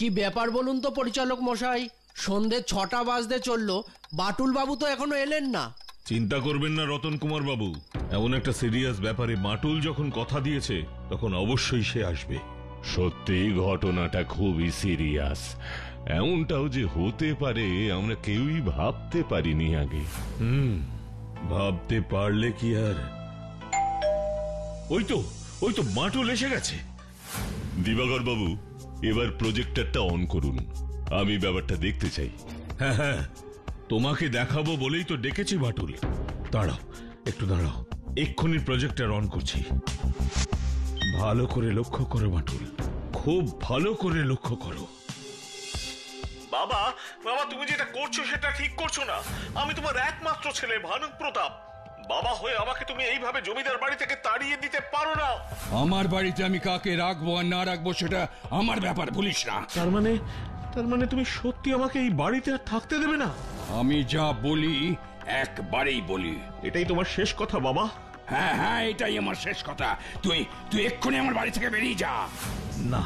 কি ব্যাপার বলুন তো পরিচালক মশাই, সন্ধে 6টা বাজতে চললো, বাটুল বাবু তো এখনো এলেন না। চিন্তা করবেন না রতন কুমার বাবু, এমন একটা সিরিয়াস ব্যাপারে বাটুল যখন কথা দিয়েছে তখন অবশ্যই সে আসবে। সত্যি ঘটনাটা খুবই সিরিয়াস, এমনটাও যে হতে পারে আমরা কেউই ভাবতে পারিনি আগে। ভাবতে পারলে কি আর। ওই তো বাটুল এসে গেছে। দিবাকর বাবু, এবার প্রজেক্টরটা অন করুন, আমি ব্যাপারটা দেখতে চাই। হ্যাঁ হ্যাঁ, তোমাকে দেখাবো বলেই তো ডেকেছি বাটুল। দাঁড়াও, একটু দাঁড়াও, এক্ষুনি প্রজেক্টর অন করছি। ভালো করে লক্ষ্য করো বাটুল, খুব ভালো করে লক্ষ্য করো। বাবা বাবা, তুমি যেটা করছো সেটা ঠিক করছো না। আমি তোমার একমাত্র ছেলে ভানুক প্রতাপ। বাবা হয়ে আমাকে তুমি এইভাবে জমিদার বাড়ি থেকে তাড়িয়ে দিতে পারো না। আমার বাড়িতে আমি কাকে রাখবো আর না রাখবো সেটা আমার ব্যাপার, বলিস না। তার মানে তুমি সত্যি আমাকে এই বাড়িতে আর থাকতে দেবে না? আমি যা বলি একবারেই বলি। এটাই তোমার শেষ কথা বাবা? হ্যাঁ হ্যাঁ, এটাই আমার শেষ কথা। তুই এক্ষুনি আমার বাড়ি থেকে বেরিয়ে যা। না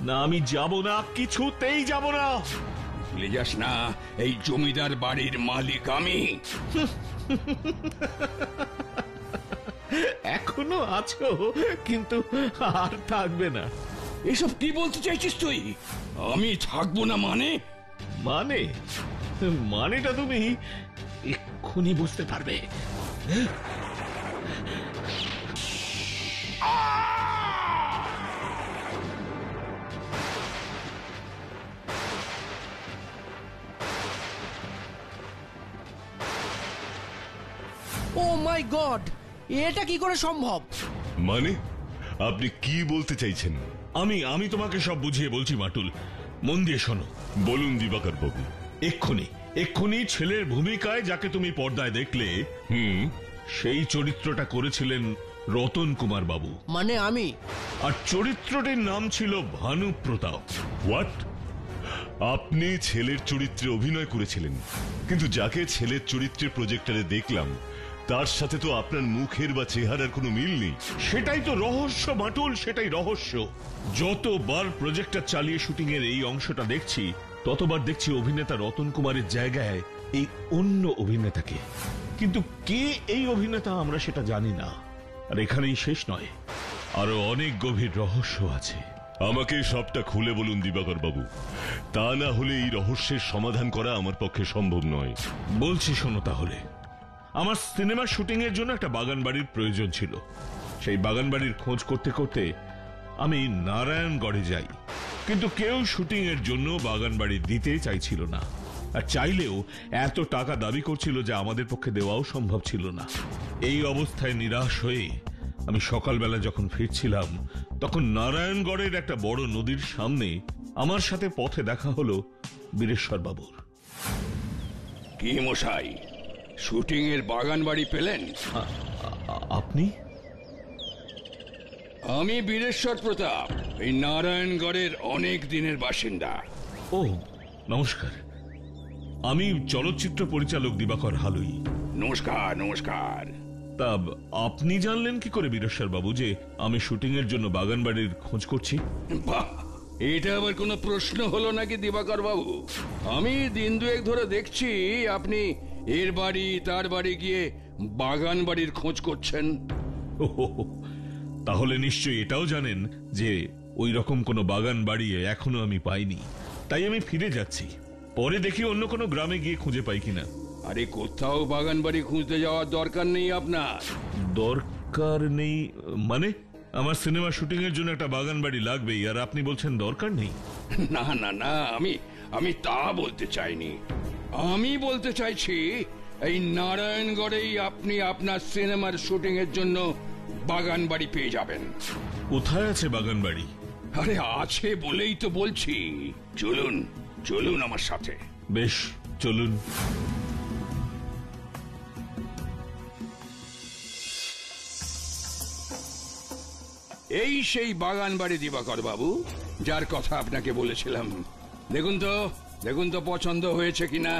না, আমি যাব না, কিছুতেই যাব না। ভুলে যাস না, এই জমিদার বাড়ির মালিক আমি। এখনো আছো, কিন্তু আর থাকবে না। এসব কি বলতে চাইছিস তুই? আমি থাকবো না মানে? মানেটা তুমি এক্ষুনি বুঝতে পারবে। ও মাই গড, এটা কি করে সম্ভব? মানে আপনি কি বলতে চাইছেন? আমি তোমাকে সব বুঝিয়ে বলছি বাটুল, মন দিয়ে শোনো। বলুন দিবাকর বাবু। এক্ষুনি ছেলের ভূমিকায় যাকে তুমি পর্দায় দেখলে, সেই চরিত্রটা করেছিলেন রতন কুমার বাবু, মানে আমি। আর চরিত্রটির নাম ছিল ভানু প্রতাপ। হোয়াট? আপনি ছেলের চরিত্রে অভিনয় করেছিলেন, কিন্তু যাকে ছেলের চরিত্রে প্রজেক্টরে দেখলাম তার সাথে তো আপনার মুখের বা চেহারার কোনো মিল নেই। সেটাই তো রহস্য বাটুল, সেটাই রহস্য। যতবার প্রজেক্টর চালিয়ে শুটিং এর এই অংশটা দেখছি, ততবার দেখছি অভিনেতা রতন কুমারের জায়গায় এই অন্য অভিনেতাকে। কিন্তু কে এই অভিনেতা আমরা সেটা জানি না। আর এখানেই শেষ নয়, আরো অনেক গভীর রহস্য আছে। আমাকে সবটা খুলে বলুন দিবাকর বাবু, তা না হলে এই রহস্যের সমাধান করা আমার পক্ষে সম্ভব নয়। বলছি শোনো তাহলে। আমার সিনেমা শুটিং এর জন্য একটা বাগান বাড়ির প্রয়োজন ছিল। সেই বাগান বাড়ির খোঁজ করতে করতে আমি নারায়ণগড়ে যাই, কিন্তু কেউ শুটিং এর জন্য বাগান বাড়ি দিতে চাইছিল না। আর চাইলেও এত টাকা দাবি করছিল যে আমাদের পক্ষে দেওয়াও সম্ভব ছিল না। এই অবস্থায় নিরাশ হয়ে আমি সকালবেলা যখন ফিরছিলাম, তখন নারায়ণগড়ের একটা বড় নদীর সামনে আমার সাথে পথে দেখা হলো বীরেশ্বর বাবুর। কি মশাই, শুটিং এর বাগান বাড়ি পেলেন? আপনি? আমি বীরেশ্বর প্রতাপ, এই নারায়ণগড়ের অনেক দিনের বাসিন্দা। ও নমস্কার, আমি চলচ্চিত্র পরিচালক দিবাকর হালুই। নমস্কার নমস্কার। তা আপনি জানলেন কি করে বীরেশ্বর বাবু যে আমি শুটিং এর জন্য বাগান বাড়ির খোঁজ করছি? বাহ, এটা আবার কোনো প্রশ্ন হলো নাকি দিবাকর বাবু? আমি দিন দুয়েক ধরে দেখছি আপনি এর বাড়ি তার বাড়ি গিয়ে বাগান বাড়ির খোঁজ করছেন। তাহলে নিশ্চয়ই এটাও জানেন যে ওই রকম কোনো বাগান বাড়ি এখনো আমি পাইনি। তাই আমি ফিরে যাচ্ছি, পরে দেখি অন্য কোনো গ্রামে গিয়ে খুঁজে পাই কিনা। আরে কোথাও বাগান বাড়ি খুঁজতে যাওয়ার দরকার নেই আপনার। দরকার নেই মানে? আমার সিনেমা শুটিং এর জন্য একটা বাগান বাড়ি লাগবেই, আর আপনি বলছেন দরকার নেই? না না না, আমি তা বলতে চাইনি। আমি বলতে চাইছি এই নারায়ণগড়েই আপনি আপনার সিনেমার শুটিং এর জন্য বাগান বাড়ি পেয়ে যাবেন। কোথায় আছে বাগান বাড়ি? আরে আছে বলেই তো বলছি, চলুন চলুন আমার সাথে। বেশ, চলুন। এই সেই বাগান বাড়ি দিবাকর বাবু, যার কথা আপনাকে বলেছিলাম। দেখুন তো পছন্দ হয়েছে কিনা।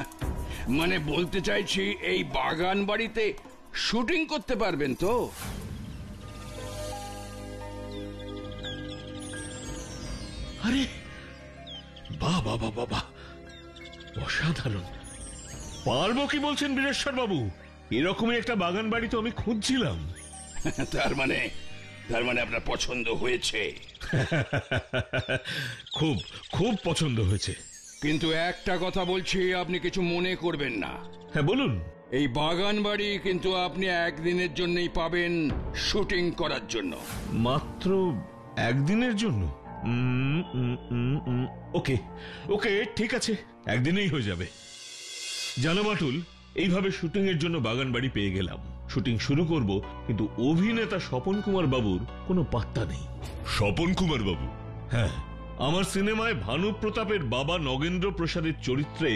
মানে বলতে চাইছি এই বাগান বাড়িতে শুটিং করতে পারবেন তো? আরে বাহ বাহ বাহ বাহ বাহ, অসাধারণ। পারবো কি বলছেন বীরেশ্বর বাবু? এরকমই একটা বাগান বাড়ি তো আমি খুঁজছিলাম। তার মানে আপনার পছন্দ হয়েছে? খুব খুব পছন্দ হয়েছে। কিন্তু একটা কথা বলছি, আপনি কিছু মনে করবেন না। হ্যাঁ বলুন। এই বাগান বাড়ি কিন্তু আপনি একদিনের জন্যই পাবেন, শুটিং করার জন্য। মাত্র একদিনের জন্য? ওকে ওকে, ঠিক আছে, একদিনেই হয়ে যাবে। জানো বাটুল, এইভাবে শুটিং এর জন্য বাগান বাড়ি পেয়ে গেলাম। শুটিং শুরু করব, কিন্তু অভিনেতা স্বপন কুমার বাবুর কোনো পাত্তা নেই। স্বপন কুমার বাবু? হ্যাঁ, আমার সিনেমায় ভানু প্রতাপের বাবা নগেন্দ্র প্রসাদের চরিত্রে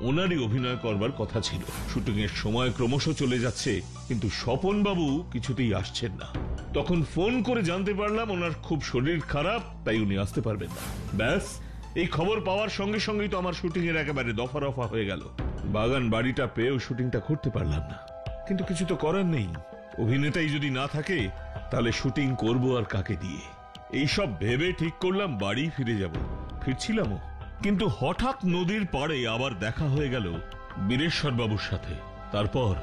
ওনারই অভিনয় করবার কথা ছিল। শুটিং এর সময় ক্রমশ চলে যাচ্ছে, কিন্তু স্বপন বাবু কিছুতেই আসছেন না। তখন ফোন করে জানতে পারলাম ওনার খুব শরীর খারাপ, তাই উনি আসতে পারবেন না। ব্যাস, এই খবর পাওয়ার সঙ্গে সঙ্গেই তো আমার শুটিং এর একেবারে দফা রফা হয়ে গেল। বাগান বাড়িটা পেয়েও শুটিংটা করতে পারলাম না। কিন্তু কিছু তো করার নেই, অভিনেতাই যদি না থাকে তাহলে শুটিং করব আর কাকে দিয়ে? এইসব ভেবে ঠিক করলাম বাড়ি ফিরে যাব। ফিরছিলামও, কিন্তু হঠাৎ নদীর পাড়ে আবার দেখা হয়ে গেল বীরেশ্বর বাবুর সাথে। তারপর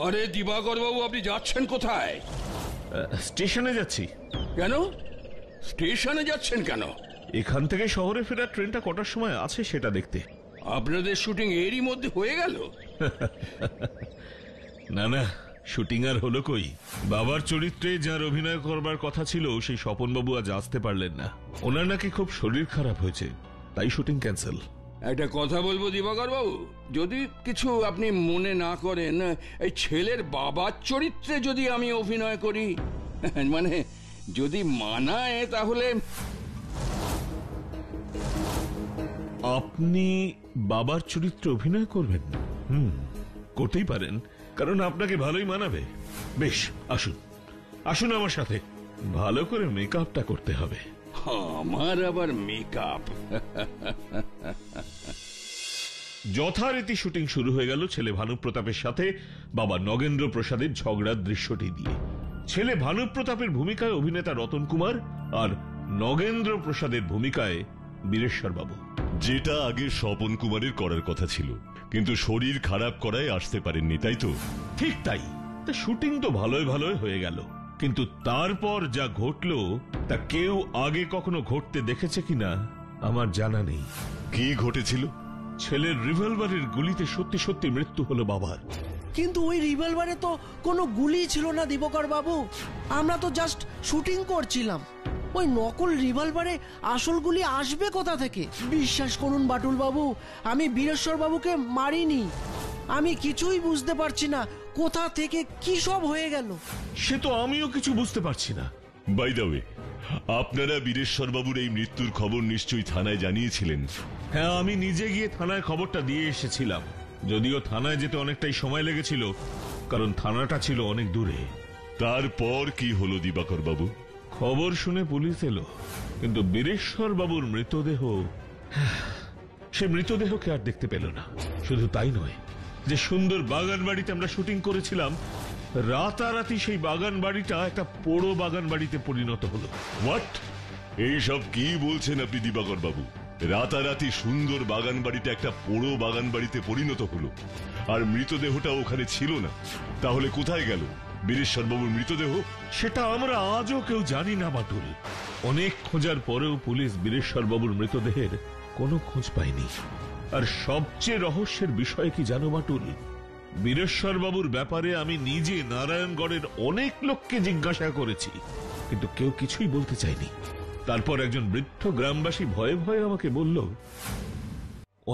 আরে দিবাকর বাবু, আপনি যাচ্ছেন কোথায়? স্টেশনে যাচ্ছি। কেন স্টেশনে যাচ্ছেন কেন? এখান থেকে শহরে ফেরার ট্রেনটা কটার সময় আছে সেটা দেখতে। আপনাদের শুটিং এরই মধ্যে হয়ে গেল? না না, শুটিং আর হলো কই। বাবার চরিত্রে যার অভিনয় করবার কথা ছিল সেই স্বপন বাবু আজ আসতে পারলেন না। ওনার নাকি খুব শরীর খারাপ হয়েছে, তাই শুটিং ক্যান্সেল। একটা কথা বলবো দিবাকর বাবু, যদি কিছু আপনি মনে না করেন, এই ছেলের বাবার চরিত্রে যদি আমি অভিনয় করি, মানে যদি মানায়, তাহলে। আপনি বাবার চরিত্রে অভিনয় করবেন? করতেই পারেন, কারণ আপনাকে ভালোই মানাবে। বেশ, আসুন আসুন আমার সাথে। ভালো করে মেকআপটা করতে হবে। আমার আবার মেকআপ? যথারীতি শুটিং শুরু হয়ে গেল ছেলে ভানু প্রতাপের সাথে বাবা নগেন্দ্র প্রসাদের ঝগড়ার দৃশ্যটি দিয়ে। ছেলে ভানু প্রতাপের ভূমিকায় অভিনেতা রতন কুমার, আর নগেন্দ্র প্রসাদের ভূমিকায় বীরেশ্বর বাবু। যেটা আগে স্বপন কুমারের করার কথা ছিল, কিন্তু শরীর খারাপ করায় আসতে পারেননি, তাই তো? ঠিক তাই। তা শুটিং তো ভালোই ভালোই হয়ে গেল, কিন্তু তারপর যা ঘটলো তা কেউ আগে কখনো ঘটতে দেখেছে কিনা আমার জানা নেই। কি ঘটেছিল? ছেলের রিভলভারের গুলিতে সত্যি সত্যি মৃত্যু হলো বাবার। কিন্তু ওই রিভলভারে তো কোনো গুলি ছিল না দিবাকর বাবু। আমরা তো জাস্ট শুটিং করছিলাম। ওই নকল রিভলভারে আসল গুলি আসবে কোথা থেকে? বিশ্বাস করুন বাটুল বাবু, আমি বীরেশ্বর বাবুকে মারিনি। আমি কিছুই বুঝতে পারছি না কোথা থেকে কি সব হয়ে গেল। সে তো আমিও কিছু বুঝতে পারছি না। বাই দ্য ওয়ে, আপনারা বীরেশ্বর বাবুর এই মৃত্যুর খবর নিশ্চয়ই থানায় জানিয়েছিলেন? হ্যাঁ, আমি নিজে গিয়ে থানায় খবরটা দিয়ে এসেছিলাম। যদিও থানায় যেতে অনেকটাই সময় লেগেছিল, কারণ থানাটা ছিল অনেক দূরে। তারপর কি হলো দিবাকর বাবু? খবর শুনে পুলিশ এলো, কিন্তু বীরেশ্বর বাবুর মৃতদেহ, সে মৃতদেহকে আর দেখতে পেল না। শুধু তাই নয়, যে সুন্দর বাগান বাড়িতে আমরা শুটিং করেছিলাম, রাতারাতি সেই বাগান বাড়িটা একটা পোড়ো বাগান বাড়িতে পরিণত হলো। হোয়াট? এইসব কি বলছেন আপনি দিবাকর বাবু? রাতারাতি সুন্দর বাগান বাড়িটা একটা পোড়ো বাগান বাড়িতে পরিণত হলো, আর মৃতদেহটা ওখানে ছিল না। তাহলে কোথায় গেল বীরেশ্বর বাবুর মৃতদেহ? সেটা আমরা আজও কেউ জানি না বাটুল। অনেক খোঁজার পরেও পুলিশ বীরেশ্বর বাবুর মৃতদেহের কোনো খোঁজ পায়নি। আর সবচেয়ে রহস্যের বিষয় কি জানো বাটুল? বীরেশ্বর বাবুর ব্যাপারে আমি নিজে নারায়ণগড়ের অনেক লোককে জিজ্ঞাসা করেছি, কিন্তু কেউ কিছুই বলতে চায়নি। তারপর একজন বৃদ্ধ গ্রামবাসী ভয়ে ভয়ে আমাকে বলল,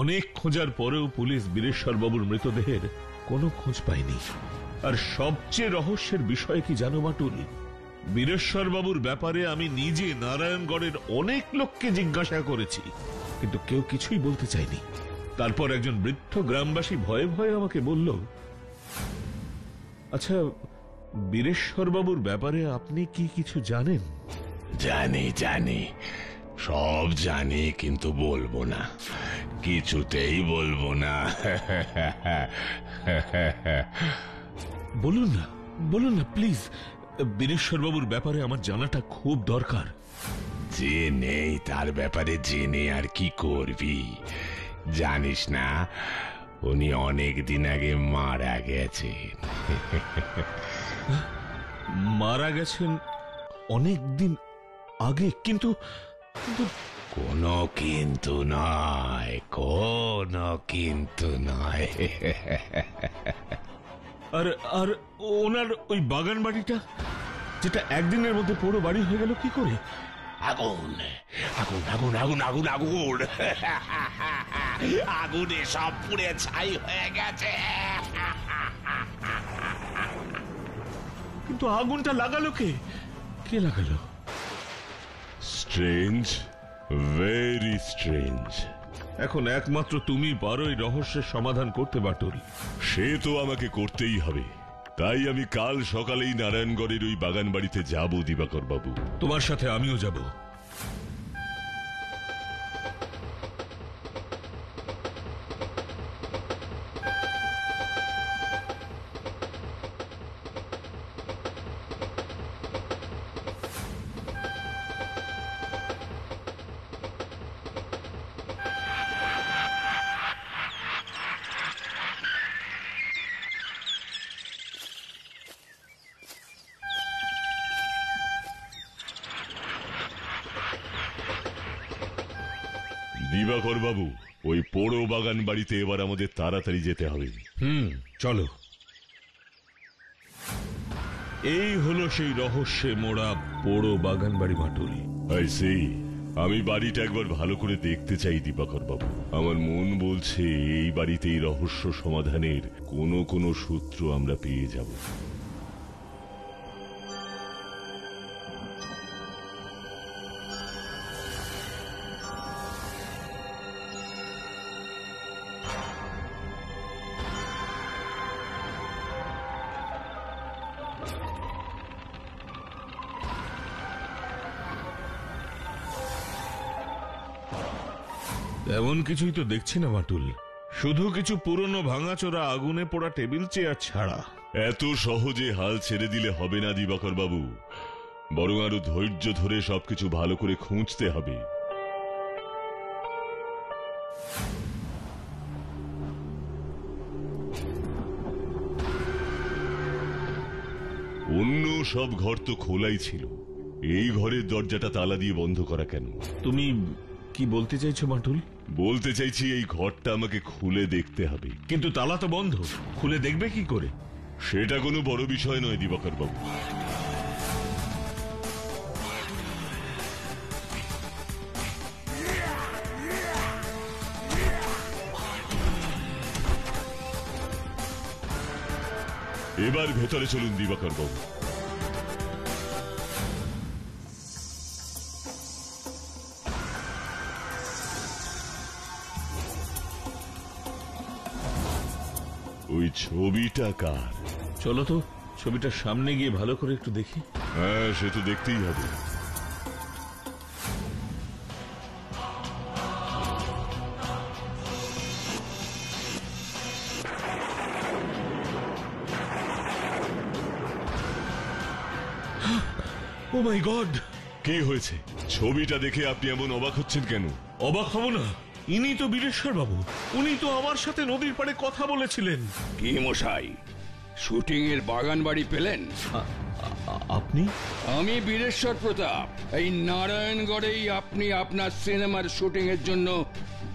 অনেক খোঁজার পরেও পুলিশ বীরেশ্বর বাবুর মৃতদেহের কোনো খোঁজ পায়নি। আর সবচেয়ে রহস্যের বিষয় কি জানো বাটুল? বীরেশ্বর বাবুর ব্যাপারে আমি নিজে নারায়ণগড়ের অনেক লোককে জিজ্ঞাসা করেছি, কিন্তু কেউ কিছুই বলতে চায়নি। তারপর একজন বৃদ্ধ গ্রামবাসী ভয়ে ভয়ে আমাকে বলল, আচ্ছা, বীরেশ্বর বাবুর ব্যাপারে আপনি কি কিছু জানেন? জানি, সব জানি, কিন্তু বলবো না, কিছুতেই বলবো না। বলুন না প্লিজ। বীরেশ্বর বাবুর ব্যাপারে আমার জানাটা খুব দরকার। যে নেই তার ব্যাপারে জেনে আর কি করবি? জানিস না উনি অনেক দিন আগে মারা গেছেন। মারা গেছেন অনেক দিন আগে? কিন্তু কোনো কিন্তু নয়, কোনো কিন্তু নয়। আর আর ওনার ওই বাগান বাড়িটা, যেটা একদিনের মধ্যে পুরো বাড়ি হয়ে গেল কি করে? আগুন আগুন আগুন আগুন আগুন আগুন, আগুনে সব পুড়ে ছাই হয়ে গেছে। কিন্তু আগুনটা লাগালো কে? কে লাগালো? Strange, very strange. এখন একমাত্র তুমি পারো এই রহস্যের সমাধান করতে, বাটুল। সে তো আমাকে করতেই হবে। তাই আমি কাল সকালেই নারায়ণগড়ের ওই বাগান বাড়িতে যাব দিবাকর বাবু। তোমার সাথে আমিও যাব। দিবাকর বাবু, ওই পোড়ো বাগান বাড়িতে এবার আমাদের তাড়াতাড়ি যেতে হবে। চলো। এই হলো সেই রহস্যে মোড়া পোড়ো বাগান বাড়ি, বাটুল। I C. আমি বাড়িটা একবার ভালো করে দেখতে চাই দিবাকর বাবু। আমার মন বলছে এই বাড়িতে এই রহস্য সমাধানের কোনো সূত্র আমরা পেয়ে যাব। এমন কিছুই তো দেখছি না, বাটুল। শুধু কিছু পুরনো ভাঙাচোরা আগুনে পোড়া টেবিল চেয়ার ছাড়া। এত সহজে হাল ছেড়ে দিলে হবে না দিবাকর বাবু, বরং আরো ধৈর্য ধরে সবকিছু ভালো করে খুঁজতে হবে। অন্য সব ঘর তো খোলাই ছিল, এই ঘরের দরজাটা তালা দিয়ে বন্ধ করা কেন? তুমি কি বলতে চাইছো, বাটুল? বলতে চাইছি এই ঘরটা আমাকে খুলে দেখতে হবে। কিন্তু তালা তো বন্ধ, খুলে দেখবে কি করে? সেটা কোনো বড় বিষয় নয় দিবাকর বাবু। এবার ভেতরে চলুন দিবাকর বাবু। ওই ছবিটা কার? চলো তো ছবিটার সামনে গিয়ে ভালো করে একটু দেখি। হ্যাঁ, সে তো দেখতেই হবে। ও মাই গড! কি হয়েছে? ছবিটা দেখে আপনি এমন অবাক হচ্ছেন কেন? অবাক হব না, ইনি তো বীরেশ্বর বাবু। উনি তো আমার সাথে নদীর পাড়ে কথা বলেছিলেন। কি মশাই, শুটিং এর বাগান বাড়ি পেলেন? আপনি? আমি বীরেশ্বর প্রতাপ। এই নারায়ণগড়েই আপনি আপনার সিনেমার শুটিং এর জন্য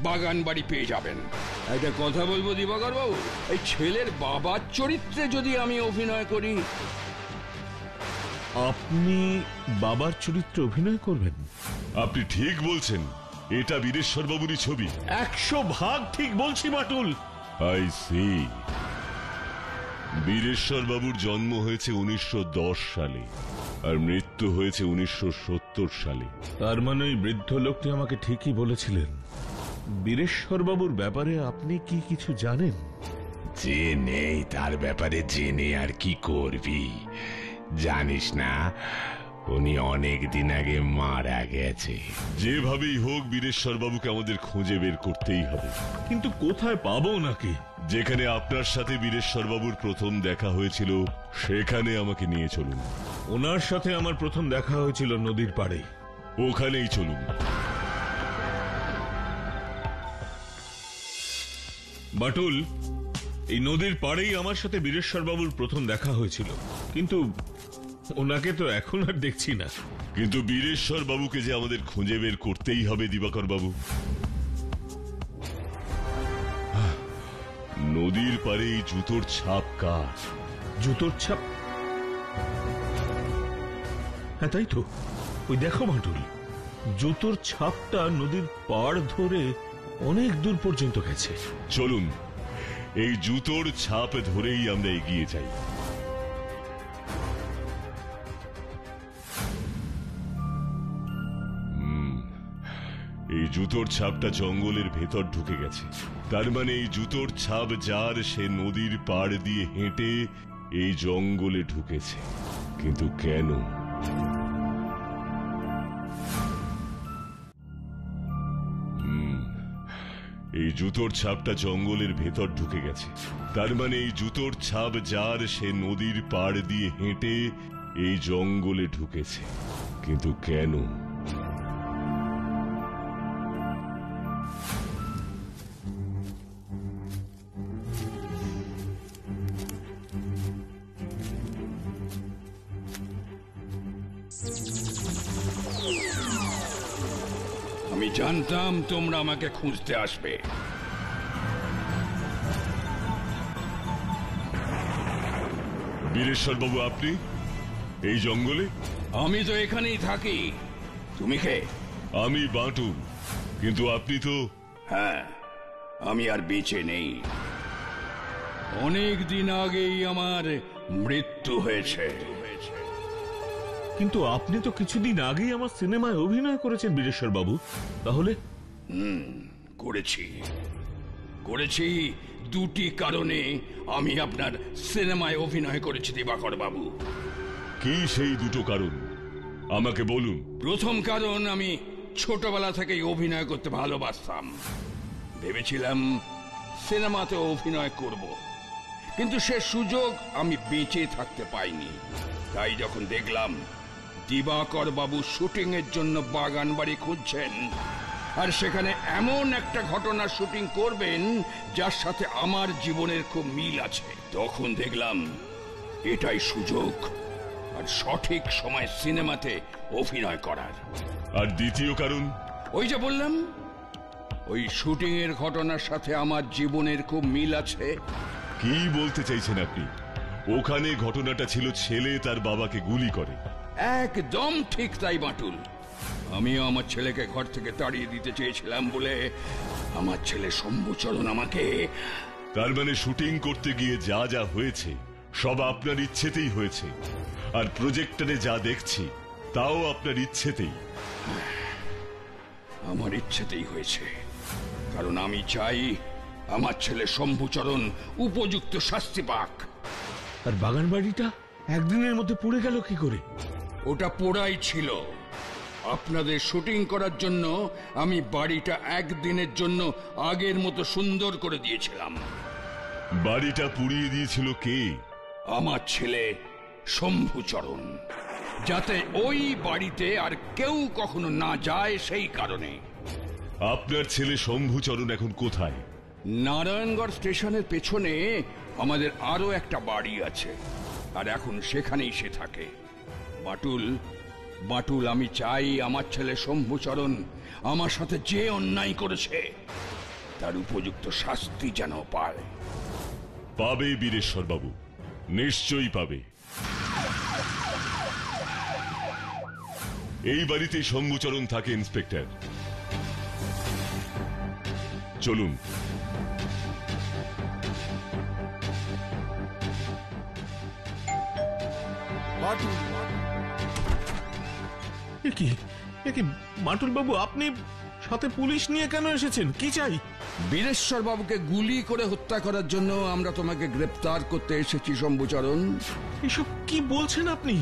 বাগান বাড়ি পেয়ে যাবেন। একটা কথা বলবো দিবাকর বাবু, এই ছেলের বাবার চরিত্রে যদি আমি অভিনয় করি। আপনি বাবার চরিত্রে অভিনয় করবেন? আপনি ঠিক বলছেন, এটা বীরেশ্বর বাবুরই ছবি। 100% ঠিক বলছি, বাটুল। I C. বীরেশ্বর বাবুর জন্ম হয়েছে 1910 সালে আর মৃত্যু হয়েছে 1970 সালে। তার মানে ওই বৃদ্ধ লোকটি আমাকে ঠিকই বলেছিলেন। বীরেশ্বর বাবুর ব্যাপারে আপনি কি কিছু জানেন? যে নেই তার ব্যাপারে জেনে আর কি করবি? জানিস না উনি অনেক দিন আগে মারা গেছে। যেভাবেই হোক বীরেশ্বর বাবুকে আমাদের খুঁজে বের করতেই হবে। কিন্তু কোথায় পাবো নাকি? যেখানে আপনার সাথে বীরেশ্বর বাবুর প্রথম দেখা হয়েছিল সেখানে আমাকে নিয়ে চলুন। ওনার সাথে আমার প্রথম দেখা হয়েছিল নদীর পাড়ে। ওখানেই চলুন। বাটুল, এই নদীর পাড়েই আমার সাথে বীরেশ্বর বাবুর প্রথম দেখা হয়েছিল, কিন্তু ওনাকে তো এখন আর দেখছি না। কিন্তু বীরেশ্বর বাবুকে যে আমাদের খুঁজে বের করতেই হবে দিবাকর বাবু। নদীর পাড়ে এই জুতোর ছাপ কার? জুতোর ছাপ? হ্যাঁ তাই তো, ওই দেখো বাটুল, জুতোর ছাপটা নদীর পাড় ধরে অনেক দূর পর্যন্ত গেছে। চলুন এই জুতোর ছাপ ধরেই আমরা এগিয়ে যাই। এই জুতোর ছাপটা জঙ্গলের ভেতর ঢুকে গেছে। তার মানে এই জুতোর ছাপ যার, সে নদীর পাড় দিয়ে হেঁটে এই জঙ্গলে ঢুকেছে। কিন্তু কেন? এই জুতোর ছাপটা জঙ্গলের ভেতর ঢুকে গেছে। তার মানে এই জুতোর ছাপ যার, সে নদীর পাড় দিয়ে হেঁটে এই জঙ্গলে ঢুকেছে। কিন্তু কেন? আমি জানতাম তোমরা আমাকে খুঁজতে আসবে। বীরেশ্বর বাবু, আপনি এই জঙ্গলে? আমি তো এখানেই থাকি। তুমি কে? আমি বাটুল। কিন্তু আপনি তো... হ্যাঁ, আমি আর বেঁচে নেই। অনেক দিন আগেই আমার মৃত্যু হয়েছে। কিন্তু আপনি তো কিছুদিন আগেই আমার সিনেমায় অভিনয় করেছেন বীরেশ্বর বাবু। তাহলে? করেছি দুটি কারণে আমি আপনার সিনেমায় অভিনয় করেছি দিবাকর বাবু। কি সেই দুটো কারণ আমাকে বলুন। প্রথম কারণ, আমি ছোটবেলা থেকেই অভিনয় করতে ভালোবাসতাম। ভেবেছিলাম সিনেমাতে অভিনয় করব, কিন্তু সে সুযোগ আমি বেঁচে থাকতে পাইনি। তাই যখন দেখলাম দিবাকর বাবু শুটিং এর জন্য বাগান বাড়ি খুঁজছেন, আর সেখানে এমন একটা ঘটনার শুটিং করবেন যার সাথে আমার জীবনের খুব মিল আছে, তখন দেখলাম এটাই সুযোগ আর সঠিক সময় সিনেমাতে অভিনয় করার। আর দ্বিতীয় কারণ? ওই যে বললাম, ওই শুটিং এর ঘটনার সাথে আমার জীবনের খুব মিল আছে। কি বলতে চাইছেন আপনি? ওখানে ঘটনাটা ছিল ছেলে তার বাবাকে গুলি করে। একদম ঠিক তাই বাটুল। আমিও আমার ছেলেকে ঘর থেকে তাড়িয়ে দিতে চেয়েছিলাম বলে আমার ছেলে শম্ভুচরণ আমাকে... তার মানে শুটিং করতে গিয়ে যা যা হয়েছে সব আপনার ইচ্ছেতেই হয়েছে, আর প্রজেক্টরে যা দেখছি তাও আপনার ইচ্ছেতেই। আমার ইচ্ছেতেই হয়েছে, কারণ আমি চাই আমার ছেলে শম্ভুচরণ উপযুক্ত শাস্তি পাক। আর বাগান বাড়িটা একদিনের মধ্যে পড়ে গেল কি করে? ওটা পোড়াই ছিল। আপনাদের শুটিং করার জন্য আমি বাড়িটা একদিনের জন্য আগের মতো সুন্দর করে দিয়েছিলাম। বাড়িটা পুড়িয়ে দিয়েছিল কে? আমার ছেলে শম্ভুচরণ, যাতে ওই বাড়িতে আর কেউ কখনো না যায় সেই কারণে। আপনার ছেলে শম্ভুচরণ এখন কোথায়? নারায়ণগড় স্টেশনের পেছনে আমাদের আরো একটা বাড়ি আছে, আর এখন সেখানেই সে থাকে। বাটুল, আমি চাই আমার ছেলে শম্ভুচরণ আমার সাথে যে অন্যায় করেছে তার উপযুক্ত শাস্তি যেন পায়। পাবে বীরেশ্বর বাবু, নিশ্চয়ই পাবে। এই বাড়িতেই শম্ভুচরণ থাকে ইন্সপেক্টর। চলুন। বাটুল বাবু, আপনি সাথে পুলিশ নিয়ে কেন এসেছেন? কি চাই? বীরেশ্বর বাবুকে গুলি করে হত্যা করার জন্য আমরা তোমাকে গ্রেপ্তার করতে এসেছি শম্ভুচরণ। এসব কি বলছেন আপনি?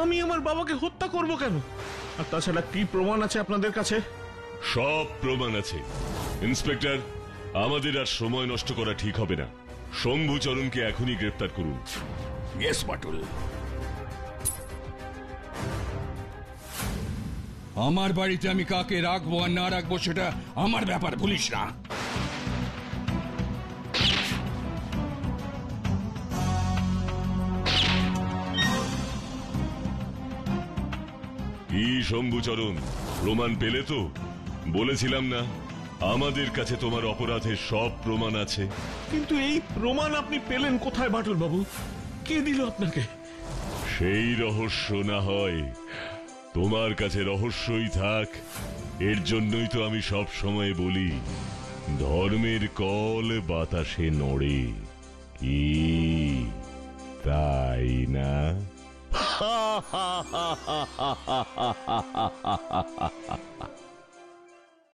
আমি আমার বাবাকে হত্যা করব কেন? আর তাছাড়া কি প্রমাণ আছে আপনাদের কাছে? সব প্রমাণ আছে ইন্সপেক্টর। আমাদের আর সময় নষ্ট করা ঠিক হবে না। শম্ভুচরণকে এখনই গ্রেপ্তার করুন। ইয়েস বাটুল। আমার বাড়িতে আমি কাকে রাখবো আর না রাখবো সেটা আমার ব্যাপার, ভুলিস না। কি শম্ভুচরণ, প্রমাণ পেলে তো? বলেছিলাম না আমাদের কাছে তোমার অপরাধের সব প্রমাণ আছে। কিন্তু এই প্রমাণ আপনি পেলেন কোথায় বাটুল বাবু? কে দিল আপনাকে? সেই রহস্য না হয় তোমার কাছে রহস্যই থাক। এর জন্যই তো আমি সব সময় বলি, ধর্মের কল বাতাসে নড়ে। কি তাই না?